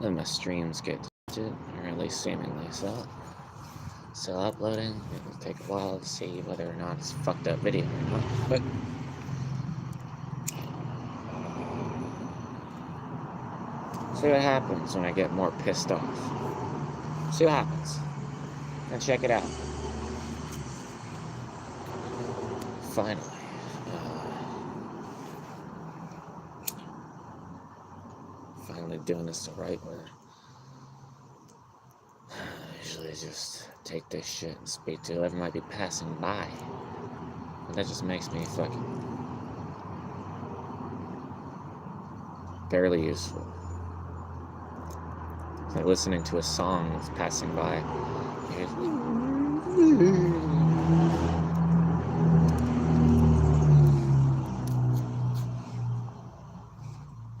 Then my streams get detected, or at least seemingly so. Still uploading. It'll take a while to see whether or not it's a fucked up video or not, but see what happens when I get more pissed off. See what happens. And check it out. Finally. Finally doing this the right way. I usually just take this shit and speak to whoever might be passing by. But that just makes me fucking barely useful. It's like listening to a song that's passing by.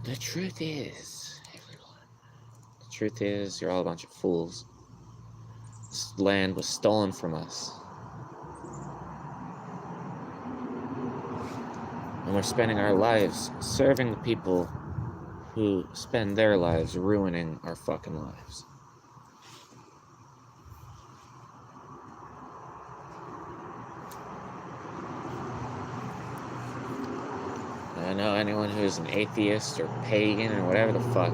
The truth is, everyone, the truth is, you're all a bunch of fools. This land was stolen from us. And we're spending our lives serving the people who spend their lives ruining our fucking lives. I know anyone who's an atheist or pagan or whatever the fuck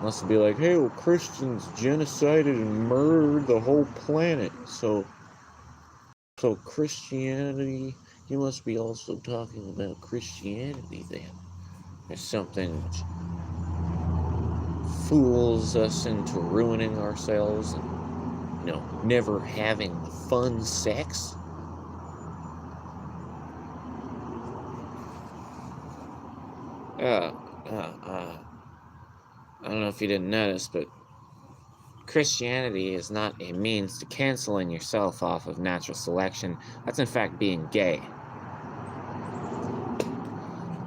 wants to be like, hey, well, Christians genocided and murdered the whole planet, so Christianity, you must be also talking about Christianity then. There's something which fools us into ruining ourselves and, never having fun sex. I don't know if you didn't notice, but Christianity is not a means to canceling yourself off of natural selection. That's in fact being gay.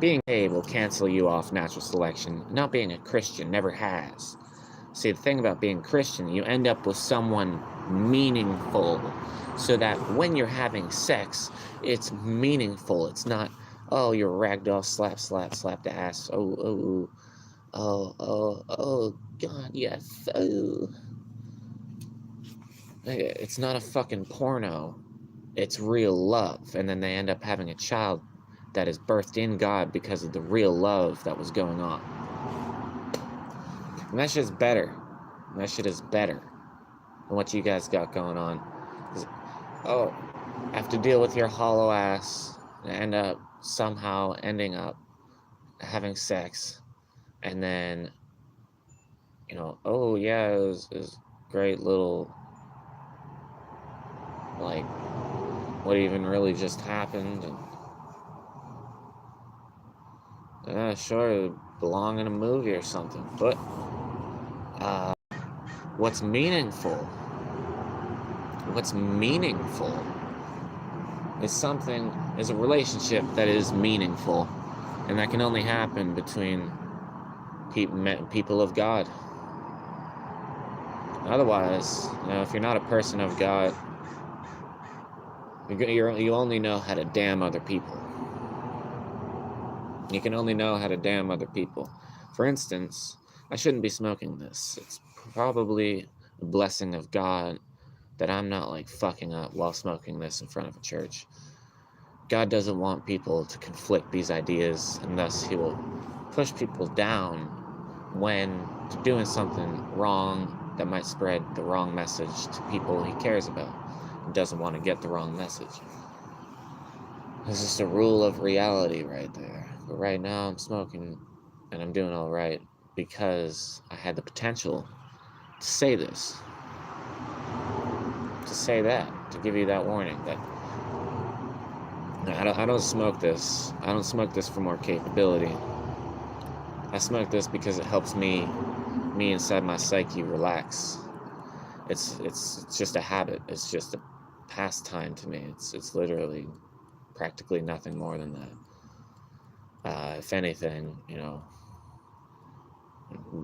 Being gay will cancel you off natural selection. Not being a Christian never has. See, the thing about being Christian, you end up with someone meaningful, so that when you're having sex, it's meaningful. It's not, oh, you're ragdoll, slap the ass. Oh, God, yes. Oh. It's not a fucking porno. It's real love. And then they end up having a child that is birthed in God because of the real love that was going on. And that shit's better. That shit is better than what you guys got going on. Oh, I have to deal with your hollow ass and end up somehow ending up having sex. And then, oh yeah, it was great little, like, what even really just happened. And sure, it belong in a movie or something, but what's meaningful is a relationship that is meaningful, and that can only happen between people of God. Otherwise, if you're not a person of God, you only know how to damn other people. You can only know how to damn other people. For instance, I shouldn't be smoking this. It's probably a blessing of God that I'm not fucking up while smoking this in front of a church. God doesn't want people to conflict these ideas, and thus he will push people down when they're doing something wrong that might spread the wrong message to people he cares about. He doesn't want to get the wrong message. It's just a rule of reality right there. But right now I'm smoking and I'm doing all right because I had the potential to say this. To say that. To give you that warning that I don't smoke this. I don't smoke this for more capability. I smoke this because it helps me inside my psyche relax. It's just a habit. It's just a pastime to me. It's literally practically nothing more than that. If anything,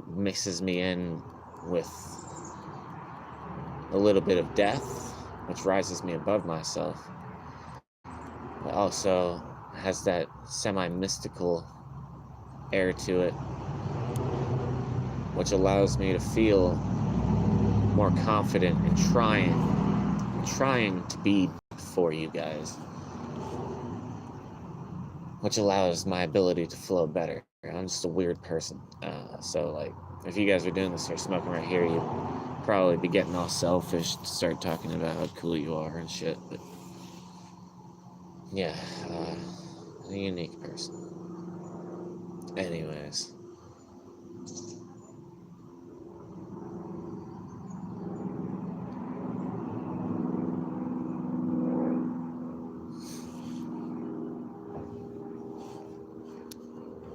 mixes me in with a little bit of death, which rises me above myself, but also has that semi-mystical air to it, which allows me to feel more confident in trying to be for you guys, which allows my ability to flow better. I'm just a weird person, so like, if you guys are doing this or smoking right here, you'd probably be getting all selfish to start talking about how cool you are and shit, but yeah, a unique person. Anyways.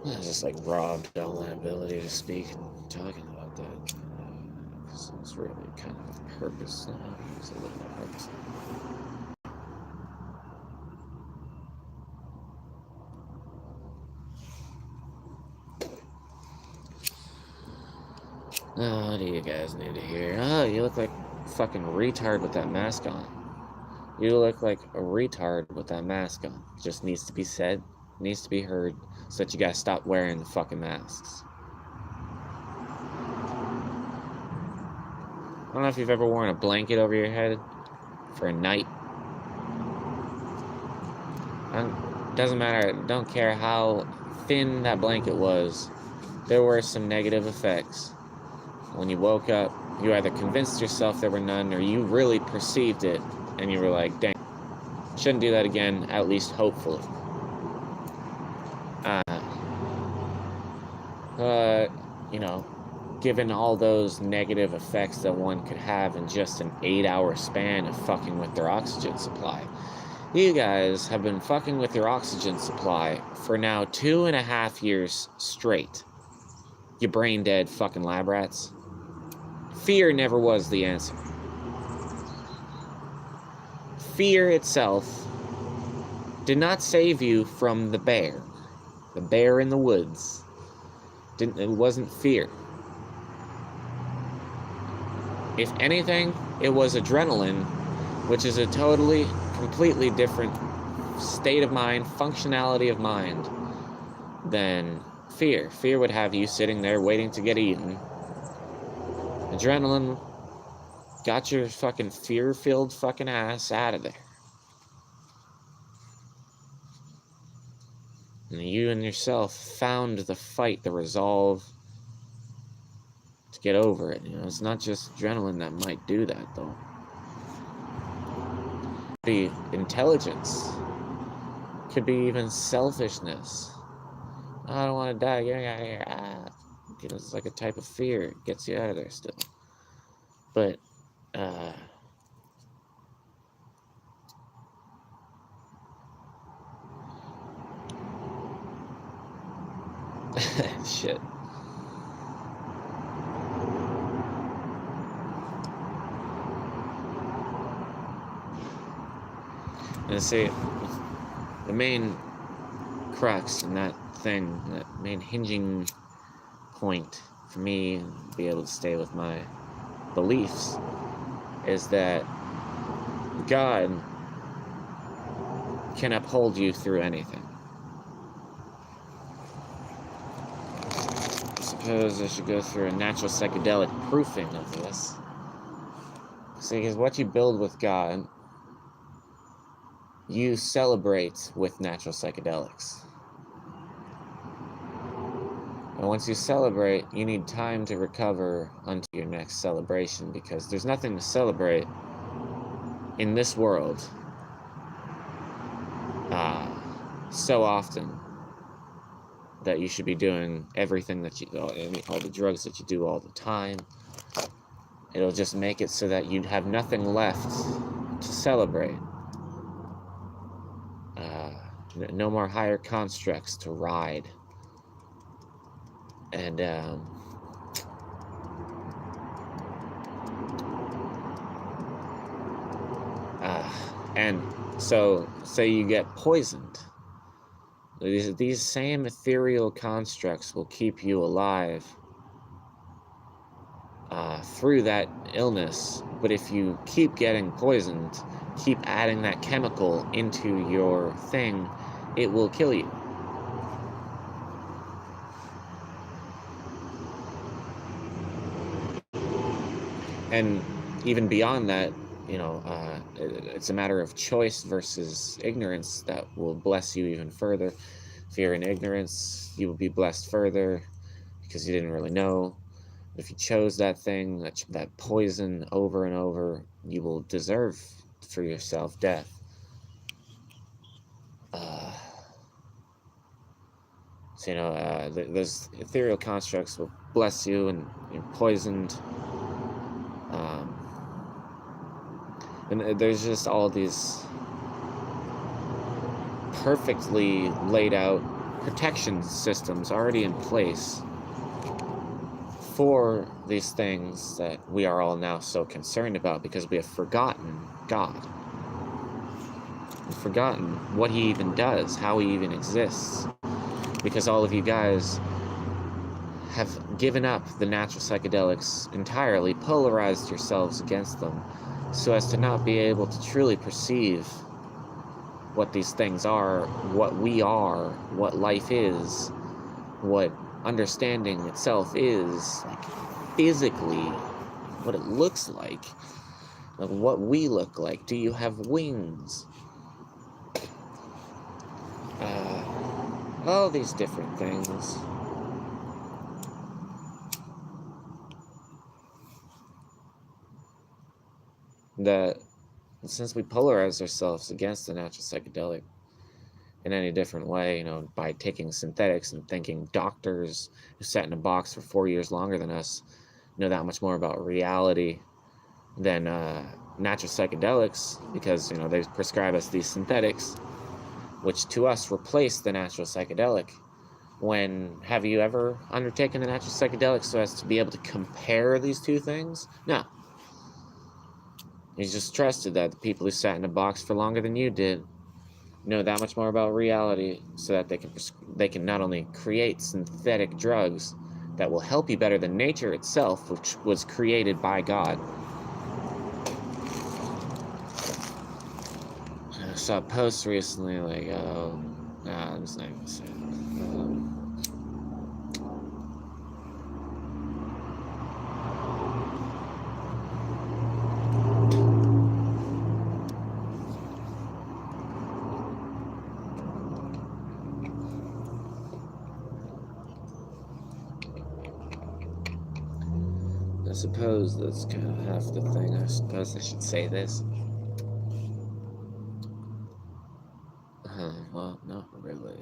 I just like robbed all my ability to speak and talking about that. Because it was really kind of a purpose. It was a little bit of purpose. Oh, what do you guys need to hear? Oh, you look like a fucking retard with that mask on. You look like a retard with that mask on. Just needs to be said, needs to be heard, so that you guys stop wearing the fucking masks. I don't know if you've ever worn a blanket over your head for a night. Doesn't matter, don't care how thin that blanket was, there were some negative effects. When you woke up, you either convinced yourself there were none, or you really perceived it, and you were like, dang, shouldn't do that again, at least hopefully. But, you know, given all those negative effects that one could have in just an 8-hour span of fucking with their oxygen supply, you guys have been fucking with your oxygen supply for now 2.5 years straight. You brain dead fucking lab rats. Fear never was the answer. Fear itself did not save you from the bear in the woods. It wasn't fear. If anything, it was adrenaline, which is a totally, completely different state of mind, functionality of mind than fear. Fear would have you sitting there waiting to get eaten. Adrenaline got your fucking fear-filled fucking ass out of there. And you and yourself found the fight, the resolve to get over it. You know, it's not just adrenaline that might do that, though. Could be intelligence. Could be even selfishness. I don't want to die. Get me out of here. It's like a type of fear. It gets you out of there still. But, shit. And see, the main crux in that thing, that main hinging point for me to be able to stay with my beliefs, is that God can uphold you through anything. I suppose I should go through a natural psychedelic proofing of this. See, because what you build with God, you celebrate with natural psychedelics. And once you celebrate, you need time to recover unto your next celebration, because there's nothing to celebrate in this world so often that you should be doing everything that you, all the drugs that you do all the time. It'll just make it so that you'd have nothing left to celebrate. No more higher constructs to ride. And so, say you get poisoned. These same ethereal constructs will keep you alive through that illness. But if you keep getting poisoned, keep adding that chemical into your thing, it will kill you. And even beyond that, it's a matter of choice versus ignorance that will bless you even further. If you're in ignorance, you will be blessed further because you didn't really know. If you chose that thing, that poison over and over, you will deserve for yourself death. Those ethereal constructs will bless you, and you're poisoned. And there's just all these perfectly laid out protection systems already in place for these things that we are all now so concerned about because we have forgotten God. We've forgotten what he even does, how he even exists. Because all of you guys have given up the natural psychedelics entirely, polarized yourselves against them, so as to not be able to truly perceive what these things are, what we are, what life is, what understanding itself is, like physically, what it looks like what we look like. Do you have wings? All these different things. That since we polarize ourselves against the natural psychedelic in any different way, by taking synthetics and thinking doctors who sat in a box for 4 years longer than us know that much more about reality than natural psychedelics, because they prescribe us these synthetics, which to us replace the natural psychedelic. When have you ever undertaken the natural psychedelic so as to be able to compare these two things? No. You just trusted that the people who sat in a box for longer than you did know that much more about reality, so that they can not only create synthetic drugs that will help you better than nature itself, which was created by God. I saw a post recently like, I'm just not gonna say it. I suppose that's kind of half the thing. I suppose I should say this. Well, not really.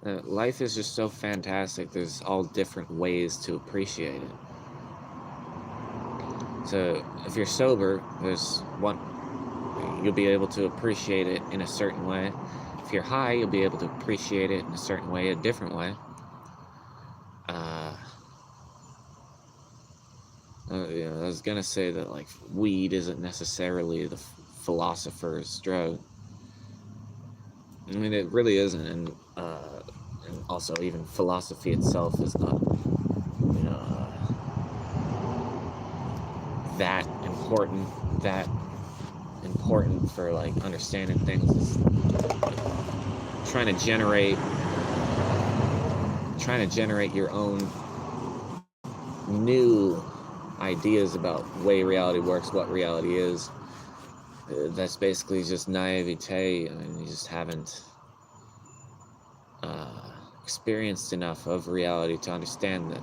Life is just so fantastic. There's all different ways to appreciate it. So, if you're sober, you'll be able to appreciate it in a certain way. If you're high, you'll be able to appreciate it in a certain way, a different way. I was gonna say that like weed isn't necessarily the philosopher's drug. I mean, it really isn't, and also even philosophy itself is not, that important for like understanding things. It's trying to generate your own new ideas about the way reality works, what reality is. That's basically just naivete. I mean, you just haven't experienced enough of reality to understand that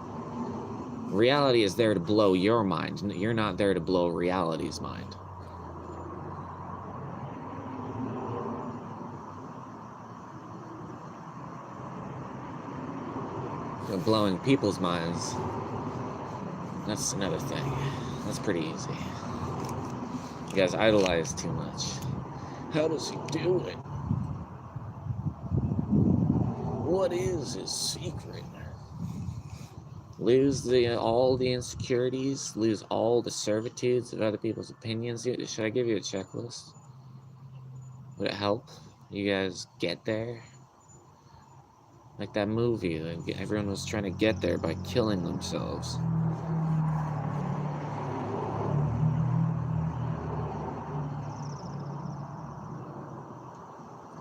reality is there to blow your mind. You're not there to blow reality's mind. Blowing people's minds, that's another thing. That's pretty easy. You guys idolize too much. How does he do it? What is his secret? Lose all the insecurities, lose all the servitudes of other people's opinions. Should I give you a checklist? Would it help you guys get there? Like that movie, like everyone was trying to get there by killing themselves.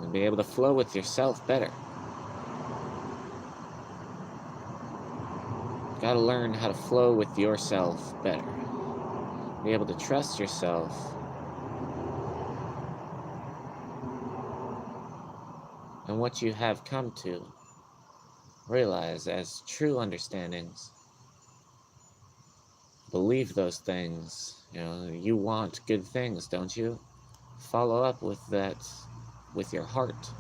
And be able to flow with yourself better. Gotta learn how to flow with yourself better. be able to trust yourself and what you have come to realize as true understandings. Believe those things. You know, you want good things, don't you? Follow up with that with your heart.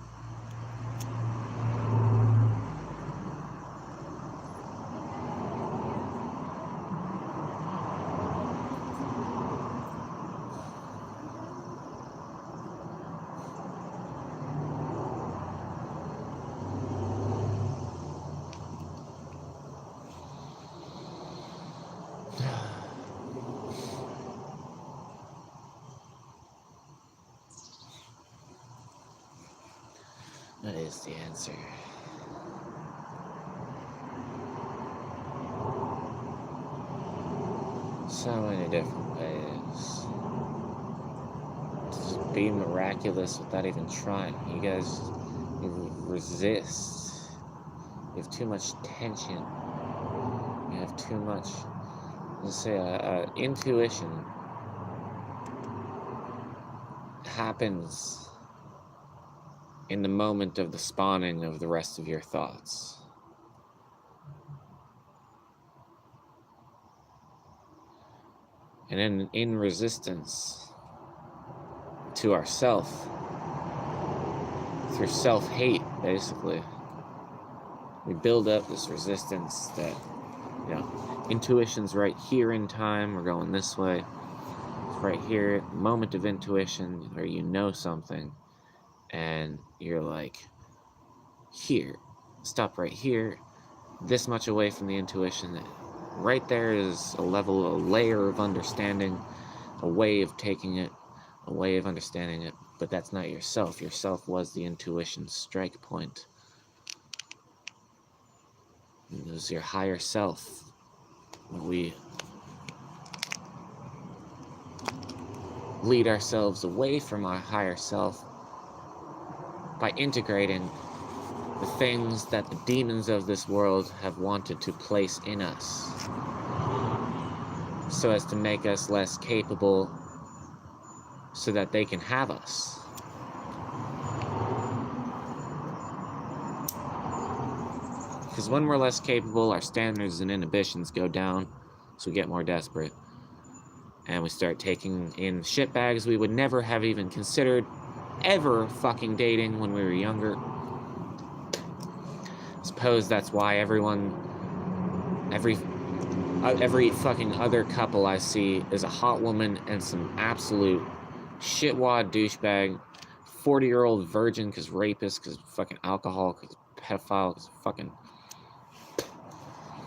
What is the answer? So many different ways. Just be miraculous without even trying. You guys, you resist. You have too much tension. You have too much, let's say, intuition happens in the moment of the spawning of the rest of your thoughts. And in resistance to ourself, through self-hate, basically, we build up this resistance that, you know, intuition's right here in time, we're going this way. It's right here, moment of intuition, where you know something, and you're like, here, stop right here, this much away from the intuition. Right there is a layer of understanding, a way of taking it, a way of understanding it, but that's not yourself. Yourself was the intuition strike point. It was your higher self. We lead ourselves away from our higher self by integrating the things that the demons of this world have wanted to place in us, so as to make us less capable, so that they can have us. Because when we're less capable, our standards and inhibitions go down, so we get more desperate. And we start taking in shitbags we would never have even considered ever fucking dating when we were younger. I suppose that's why every fucking other couple I see is a hot woman and some absolute shitwad douchebag, 40-year-old virgin, because rapist, because fucking alcohol, because pedophile, because fucking